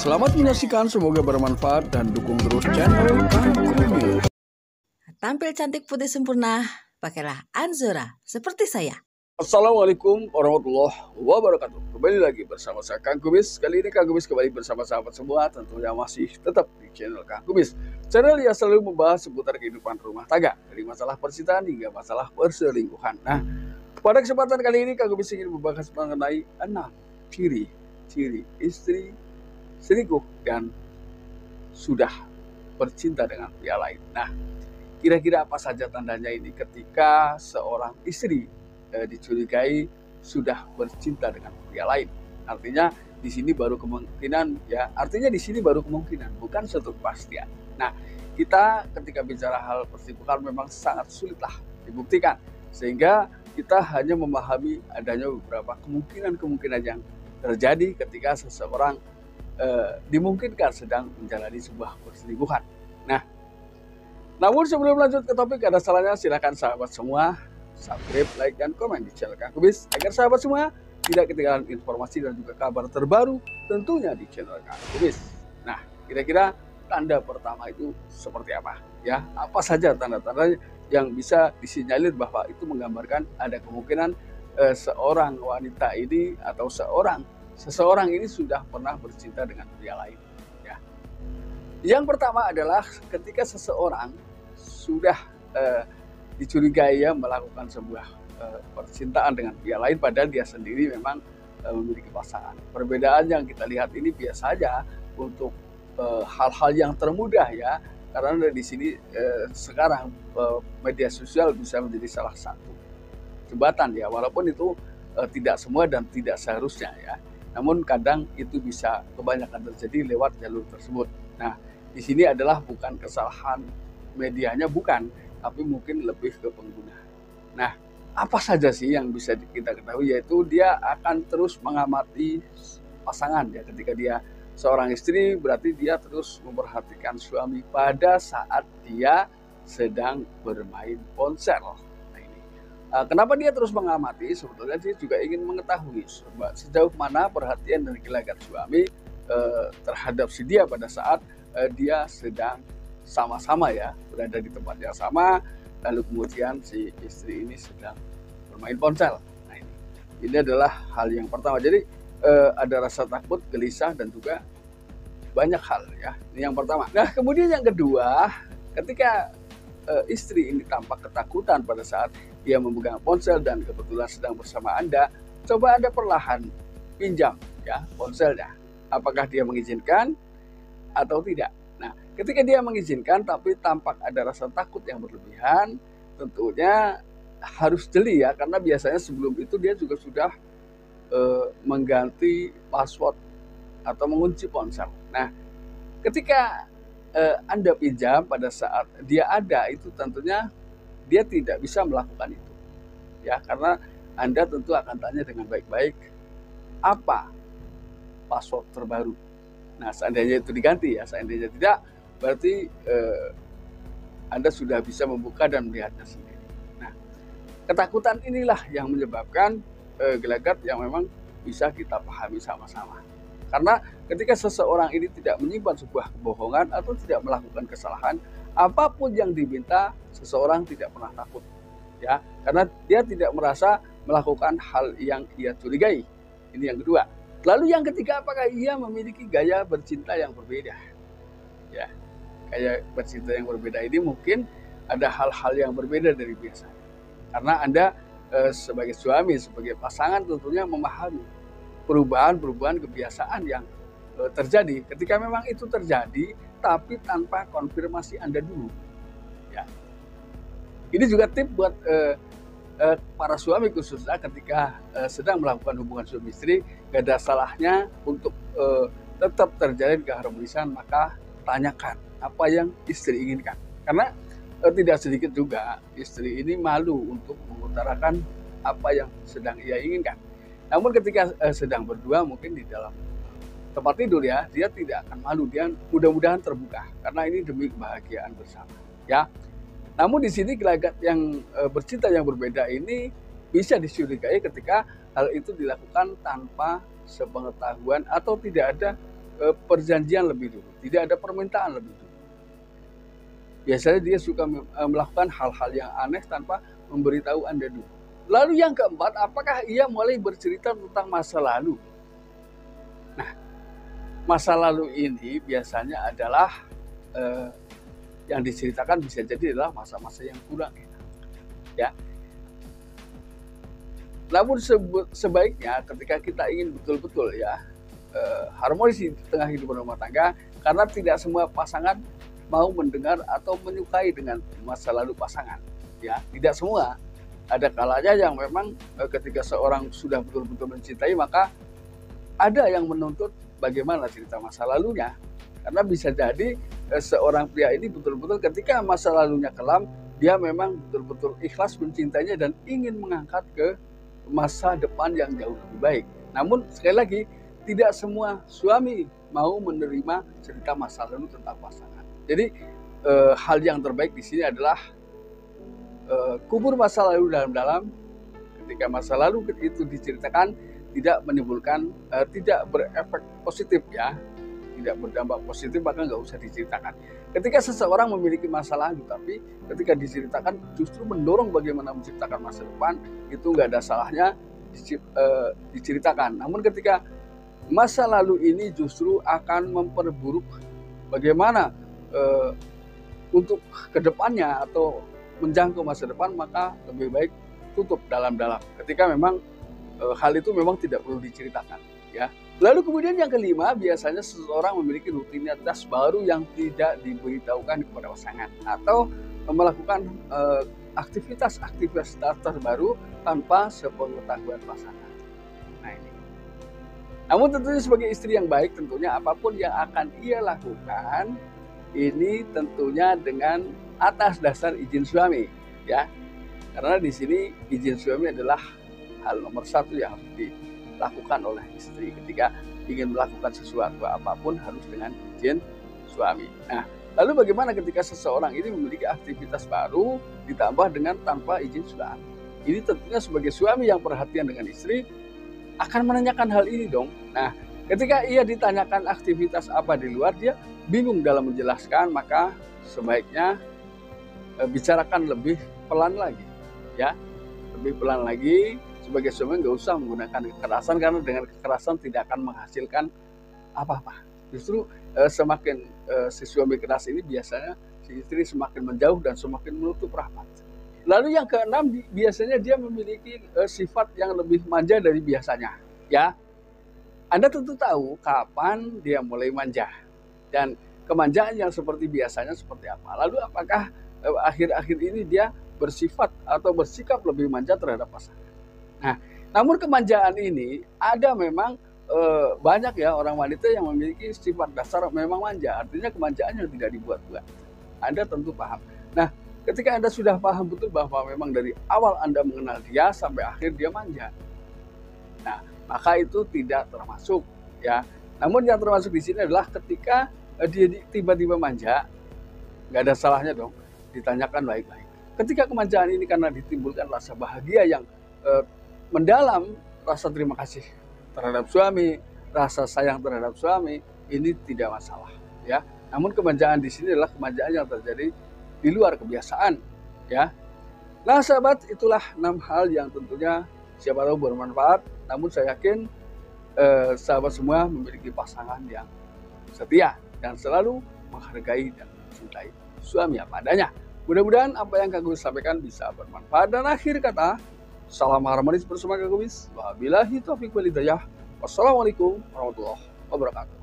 Selamat menyaksikan, semoga bermanfaat dan dukung terus channel Kang Kumis. Tampil cantik putih sempurna, pakailah Anzora seperti saya. Assalamualaikum warahmatullahi wabarakatuh. Kembali lagi bersama saya Kang Kumis. Kali ini Kang Kumis kembali bersama sahabat semua, tentunya masih tetap di channel Kang Kumis. Channel yang selalu membahas seputar kehidupan rumah tangga, dari masalah percintaan hingga masalah perselingkuhan. Nah, pada kesempatan kali ini Kang Kumis ingin membahas mengenai 6 ciri istri selingkuh dan sudah bercinta dengan pria lain. Nah, kira-kira apa saja tandanya ini ketika seorang istri dicurigai sudah bercinta dengan pria lain? Artinya di sini baru kemungkinan, bukan suatu kepastian. Nah, kita ketika bicara hal perselingkuhan memang sangat sulitlah dibuktikan, sehingga kita hanya memahami adanya beberapa kemungkinan yang terjadi ketika seseorang dimungkinkan sedang menjalani sebuah perselingkuhan. Nah, namun sebelum lanjut ke topik, ada salahnya silakan sahabat semua subscribe, like, dan komen di channel Kang Kumis agar sahabat semua tidak ketinggalan informasi dan juga kabar terbaru tentunya di channel Kang Kumis. Nah, kira-kira tanda pertama itu seperti apa? Ya, apa saja tanda-tanda yang bisa disinyalir bahwa itu menggambarkan ada kemungkinan seorang wanita ini atau seseorang ini sudah pernah bercinta dengan pria lain, ya. Yang pertama adalah ketika seseorang sudah dicurigai melakukan sebuah percintaan dengan pria lain, padahal dia sendiri memang memiliki pasangan. Perbedaan yang kita lihat ini biasa saja untuk hal-hal yang termudah, ya, karena di sini sekarang media sosial bisa menjadi salah satu jembatan, ya, walaupun itu tidak semua dan tidak seharusnya, ya. Namun kadang itu bisa kebanyakan terjadi lewat jalur tersebut. Nah, di sini adalah bukan kesalahan medianya, bukan, tapi mungkin lebih ke pengguna. Nah, apa saja sih yang bisa kita ketahui, yaitu dia akan terus mengamati pasangan, ya. Ketika dia seorang istri, berarti dia terus memperhatikan suami pada saat dia sedang bermain ponsel. Kenapa dia terus mengamati? Sebetulnya dia juga ingin mengetahui sejauh mana perhatian dan gelagat suami terhadap si dia pada saat dia sedang sama-sama, ya, berada di tempat yang sama, lalu kemudian si istri ini sedang bermain ponsel. Nah, ini adalah hal yang pertama. Jadi ada rasa takut, gelisah, dan juga banyak hal, ya. Ini yang pertama. Nah, kemudian yang kedua, ketika istri ini tampak ketakutan pada saat dia memegang ponsel dan kebetulan sedang bersama Anda, coba Anda perlahan pinjam, ya, ponselnya. Apakah dia mengizinkan atau tidak? Nah, ketika dia mengizinkan tapi tampak ada rasa takut yang berlebihan, tentunya harus jeli, ya, karena biasanya sebelum itu dia juga sudah mengganti password atau mengunci ponsel. Nah, ketika Anda pinjam pada saat dia ada, itu tentunya dia tidak bisa melakukan itu, ya, karena Anda tentu akan tanya dengan baik-baik apa password terbaru. Nah, seandainya itu diganti, ya, seandainya tidak, berarti Anda sudah bisa membuka dan melihatnya sendiri. Nah, ketakutan inilah yang menyebabkan gelagat yang memang bisa kita pahami sama-sama. Karena ketika seseorang ini tidak menyimpan sebuah kebohongan atau tidak melakukan kesalahan, apapun yang diminta, seseorang tidak pernah takut, ya, karena dia tidak merasa melakukan hal yang ia curigai. Ini yang kedua. Lalu yang ketiga, apakah ia memiliki gaya bercinta yang berbeda? Ya, gaya bercinta yang berbeda ini mungkin ada hal-hal yang berbeda dari biasanya. Karena Anda sebagai suami, sebagai pasangan tentunya memahami perubahan kebiasaan yang terjadi. Ketika memang itu terjadi, tapi tanpa konfirmasi Anda dulu, ya. Ini juga tip buat para suami khususnya ketika sedang melakukan hubungan suami istri, gak ada salahnya untuk tetap terjalin keharmonisan, maka tanyakan apa yang istri inginkan. Karena tidak sedikit juga istri ini malu untuk mengutarakan apa yang sedang ia inginkan. Namun ketika sedang berdua mungkin di dalam tempat tidur, ya, dia tidak akan malu, dia mudah-mudahan terbuka karena ini demi kebahagiaan bersama, ya. Namun di sini gelagat yang bercinta yang berbeda ini bisa dicurigai ketika hal itu dilakukan tanpa sepengetahuan atau tidak ada perjanjian lebih dulu, tidak ada permintaan lebih dulu. Biasanya dia suka melakukan hal-hal yang aneh tanpa memberitahu Anda dulu. Lalu yang keempat, apakah ia mulai bercerita tentang masa lalu? Nah, masa lalu ini biasanya adalah yang diceritakan bisa jadi adalah masa-masa yang kurang enak, ya. Namun sebaiknya ketika kita ingin betul-betul ya harmonis di tengah kehidupan rumah tangga, karena tidak semua pasangan mau mendengar atau menyukai dengan masa lalu pasangan, ya. Tidak semua. Ada kalanya yang memang ketika seorang sudah betul-betul mencintai, maka ada yang menuntut bagaimana cerita masa lalunya. Karena bisa jadi seorang pria ini betul-betul ketika masa lalunya kelam, dia memang betul-betul ikhlas mencintainya dan ingin mengangkat ke masa depan yang jauh lebih baik. Namun sekali lagi, tidak semua suami mau menerima cerita masa lalu tentang pasangan. Jadi hal yang terbaik di sini adalah kubur masa lalu dalam-dalam. Ketika masa lalu itu diceritakan, tidak menimbulkan, tidak berefek positif, ya, tidak berdampak positif, maka nggak usah diceritakan. Ketika seseorang memiliki masa lalu, tapi ketika diceritakan justru mendorong bagaimana menciptakan masa depan, itu nggak ada salahnya diceritakan. Namun ketika masa lalu ini justru akan memperburuk bagaimana untuk kedepannya atau menjangkau masa depan, maka lebih baik tutup dalam-dalam ketika memang hal itu memang tidak perlu diceritakan, ya. Lalu kemudian yang kelima, biasanya seseorang memiliki rutinitas baru yang tidak diberitahukan kepada pasangan atau melakukan aktivitas baru tanpa sepengetahuan pasangan. Nah ini. Namun tentunya sebagai istri yang baik, tentunya apapun yang akan ia lakukan ini tentunya dengan atas dasar izin suami, ya. Karena di sini izin suami adalah hal nomor satu yang harus dilakukan oleh istri ketika ingin melakukan sesuatu apapun, harus dengan izin suami. Nah, lalu bagaimana ketika seseorang ini memiliki aktivitas baru ditambah dengan tanpa izin suami? Ini tentunya sebagai suami yang perhatian dengan istri akan menanyakan hal ini dong. Nah, ketika ia ditanyakan aktivitas apa di luar, dia bingung dalam menjelaskan, maka sebaiknya bicarakan lebih pelan lagi, ya, lebih pelan lagi. Sebagai suami nggak usah menggunakan kekerasan, karena dengan kekerasan tidak akan menghasilkan apa-apa. Justru semakin si suami keras ini, biasanya si istri semakin menjauh dan semakin menutup rapat. Lalu yang keenam, biasanya dia memiliki sifat yang lebih manja dari biasanya, ya. Anda tentu tahu kapan dia mulai manja dan kemanjaan yang seperti biasanya seperti apa. Lalu apakah akhir-akhir ini dia bersifat atau bersikap lebih manja terhadap pasangan? Nah, namun kemanjaan ini ada memang banyak ya orang wanita yang memiliki sifat dasar memang manja. Artinya kemanjaan yang tidak dibuat-buat. Anda tentu paham. Nah, ketika Anda sudah paham betul bahwa memang dari awal Anda mengenal dia sampai akhir dia manja, nah, maka itu tidak termasuk, ya. Namun yang termasuk di sini adalah ketika dia tiba-tiba manja, nggak ada salahnya dong ditanyakan baik-baik. Ketika kemanjaan ini karena ditimbulkan rasa bahagia yang mendalam, rasa terima kasih terhadap suami, rasa sayang terhadap suami, ini tidak masalah, ya. Namun kemanjaan di sini adalah kemanjaan yang terjadi di luar kebiasaan, ya. Nah, sahabat, itulah 6 hal yang tentunya siapa tahu bermanfaat. Namun saya yakin sahabat semua memiliki pasangan yang setia dan selalu menghargai dan mencintai suami apa adanya. Mudah-mudahan apa yang Kak Gubis sampaikan bisa bermanfaat. Dan akhir kata, salam harmonis bersama Kak Gubis. Wabillahi taufiq wal hidayah. Wassalamualaikum warahmatullahi wabarakatuh.